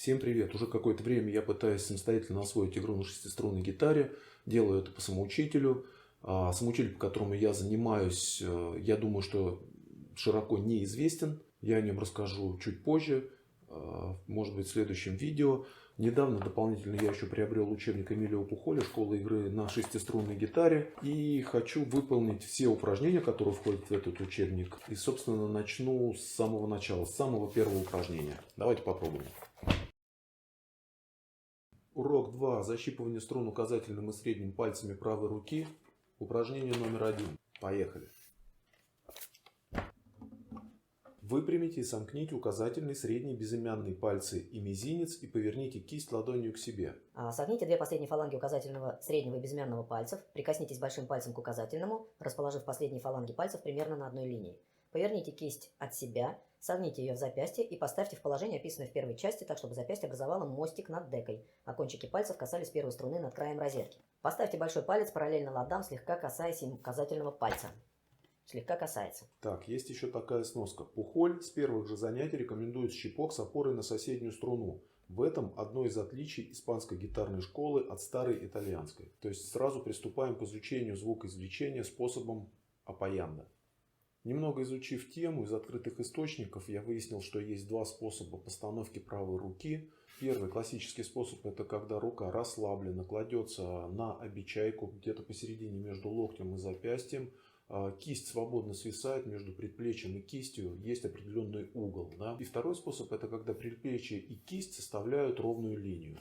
Всем привет! Уже какое-то время я пытаюсь самостоятельно освоить игру на шестиструнной гитаре. Делаю это по самоучителю. Самоучитель, по которому я занимаюсь, я думаю, что широко неизвестен. Я о нем расскажу чуть позже, может быть в следующем видео. Недавно дополнительно я еще приобрел учебник Эмилио Пухоли «Школа игры на шестиструнной гитаре». И хочу выполнить все упражнения, которые входят в этот учебник. И, собственно, начну с самого начала, с самого первого упражнения. Давайте попробуем. Урок 2. Защипывание струн указательным и средним пальцами правой руки. Упражнение номер 1. Поехали. Выпрямите и сомкните указательный, средний, безымянный пальцы и мизинец и поверните кисть ладонью к себе. Согните две последние фаланги указательного, среднего и безымянного пальцев. Прикоснитесь большим пальцем к указательному, расположив последние фаланги пальцев примерно на одной линии. Поверните кисть от себя, согните ее в запястье и поставьте в положение, описанное в первой части, так чтобы запястье образовало мостик над декой, а кончики пальцев касались первой струны над краем розетки. Поставьте большой палец параллельно ладам, слегка касаясь им указательного пальца. Слегка касается. Так, есть еще такая сноска. Пухоль с первых же занятий рекомендует щипок с опорой на соседнюю струну. В этом одно из отличий испанской гитарной школы от старой итальянской. То есть сразу приступаем к изучению звукоизвлечения способом аппаянда. Немного изучив тему из открытых источников, я выяснил, что есть два способа постановки правой руки. Первый классический способ — это когда рука расслаблена, кладется на обечайку где-то посередине между локтем и запястьем. Кисть свободно свисает между предплечьем и кистью, есть определенный угол. Да? И второй способ — это когда предплечье и кисть составляют ровную линию.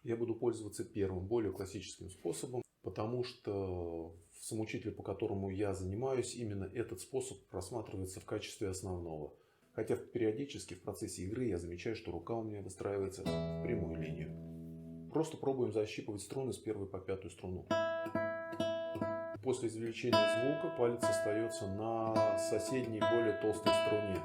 Я буду пользоваться первым, более классическим способом, потому что в самоучителе, по которому я занимаюсь, именно этот способ просматривается в качестве основного. Хотя периодически в процессе игры я замечаю, что рука у меня выстраивается в прямую линию. Просто пробуем защипывать струны с первой по пятую струну. После извлечения звука палец остается на соседней, более толстой струне.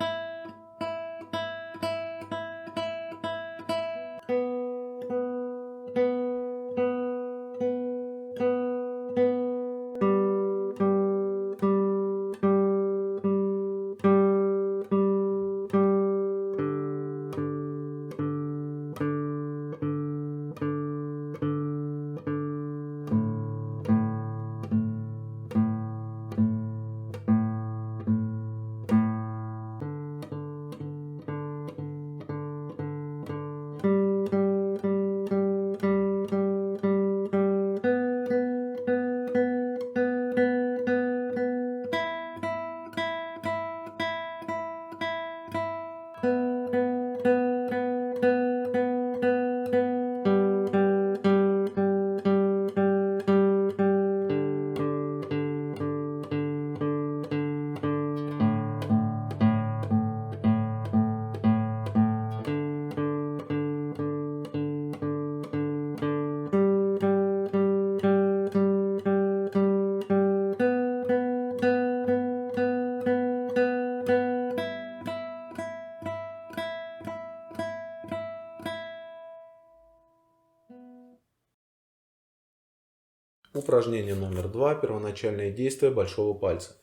Упражнение номер 2. Первоначальные действия большого пальца.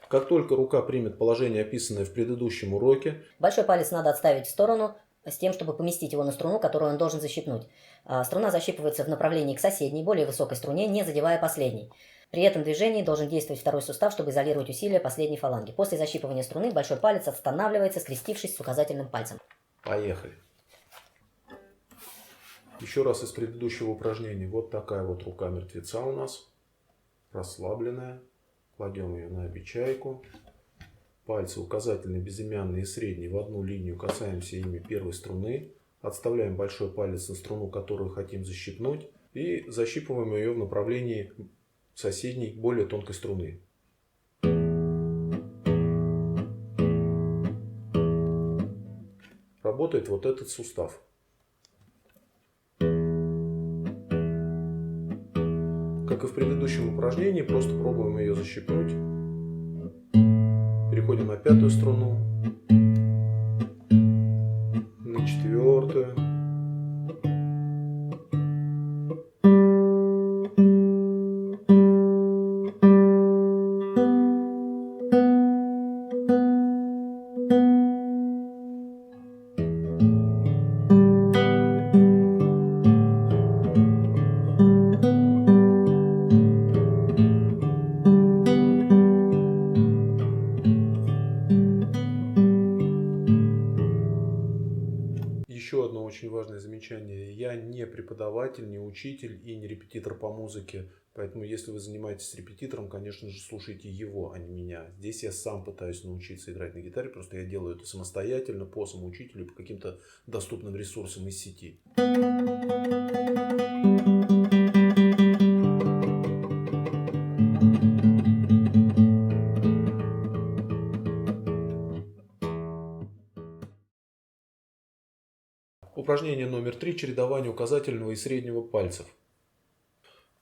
Как только рука примет положение, описанное в предыдущем уроке, большой палец надо отставить в сторону с тем, чтобы поместить его на струну, которую он должен защипнуть. Струна защипывается в направлении к соседней, более высокой струне, не задевая последней. При этом движении должен действовать второй сустав, чтобы изолировать усилия последней фаланги. После защипывания струны большой палец останавливается, скрестившись с указательным пальцем. Поехали. Еще раз из предыдущего упражнения. Вот такая вот рука мертвеца у нас. Расслабленная. Кладем ее на обечайку. Пальцы указательный, безымянный и средний в одну линию, касаемся ими первой струны. Отставляем большой палец на струну, которую хотим защипнуть. И защипываем ее в направлении соседней, более тонкой струны. Работает вот этот сустав. Как и в предыдущем упражнении, просто пробуем ее защипнуть. Переходим на пятую струну, на четвертую. очень важное замечание. Я не преподаватель, не учитель и не репетитор по музыке. Поэтому, если вы занимаетесь с репетитором, конечно же, слушайте его, а не меня. Здесь я сам пытаюсь научиться играть на гитаре, просто я делаю это самостоятельно, по самоучителю, по каким-то доступным ресурсам из сети. Упражнение номер 3. Чередование указательного и среднего пальцев.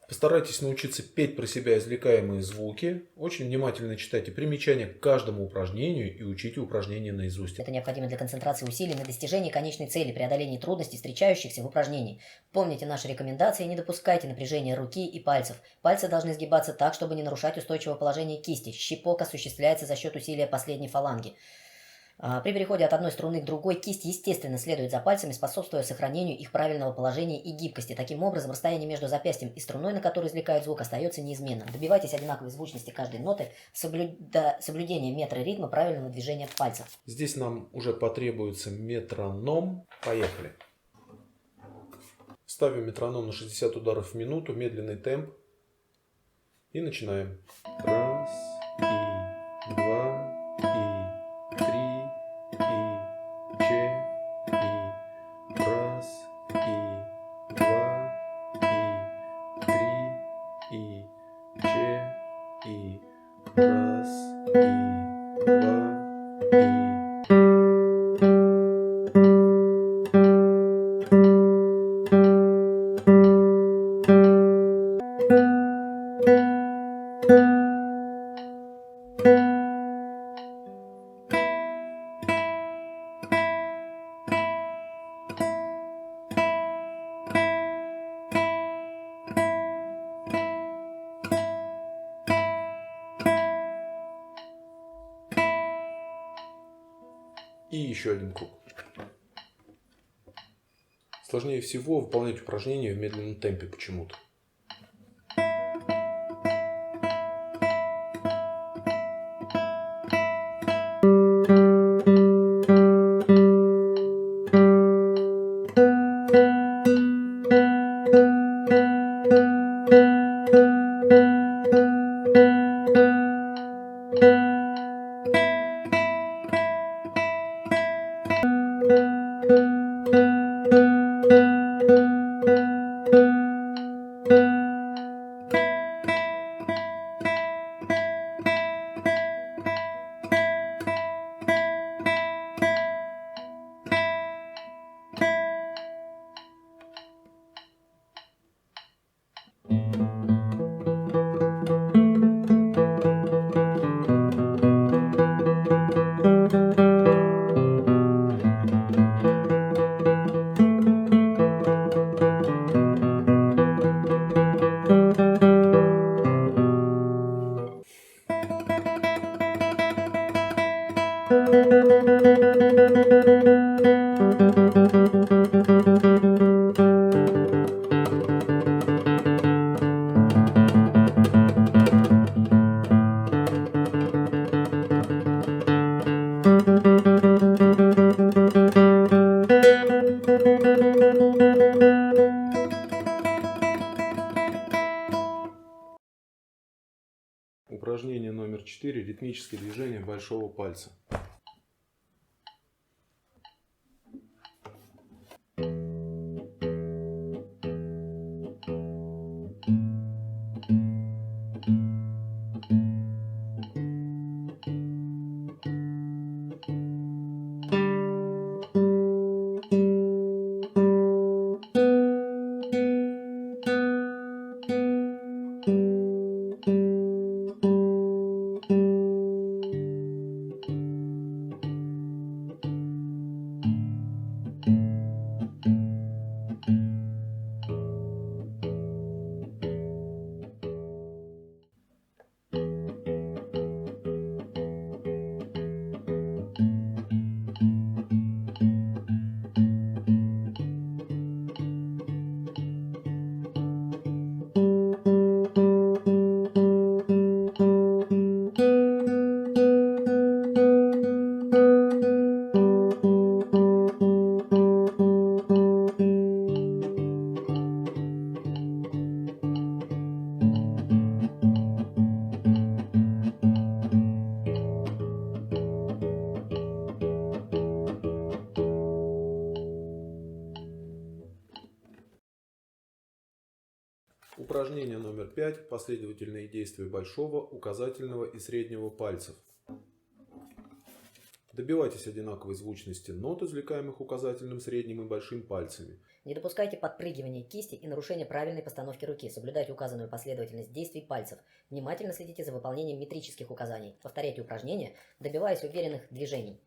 Постарайтесь научиться петь про себя извлекаемые звуки. Очень внимательно читайте примечания к каждому упражнению и учите упражнения наизусть. Это необходимо для концентрации усилий на достижении конечной цели, преодолении трудностей, встречающихся в упражнении. Помните наши рекомендации и не допускайте напряжения руки и пальцев. Пальцы должны сгибаться так, чтобы не нарушать устойчивое положение кисти. Щипок осуществляется за счет усилия последней фаланги. При переходе от одной струны к другой кисть естественно следует за пальцами, способствуя сохранению их правильного положения и гибкости. Таким образом, расстояние между запястьем и струной, на которой извлекает звук, остается неизменным. Добивайтесь одинаковой звучности каждой ноты, соблюдения метра ритма правильного движения пальцев. Здесь нам уже потребуется метроном. Поехали. Ставим метроном на 60 ударов в минуту, медленный темп. И начинаем. Раз, и, два, и, три. И еще один круг. Сложнее всего выполнять упражнения в медленном темпе почему-то. Упражнение номер 4. Ритмическое движение большого пальца. Упражнение номер 5. Последовательные действия большого, указательного и среднего пальцев. Добивайтесь одинаковой звучности нот, извлекаемых указательным, средним и большим пальцами. Не допускайте подпрыгивания кисти и нарушения правильной постановки руки. Соблюдайте указанную последовательность действий пальцев. Внимательно следите за выполнением метрических указаний. Повторяйте упражнения, добиваясь уверенных движений.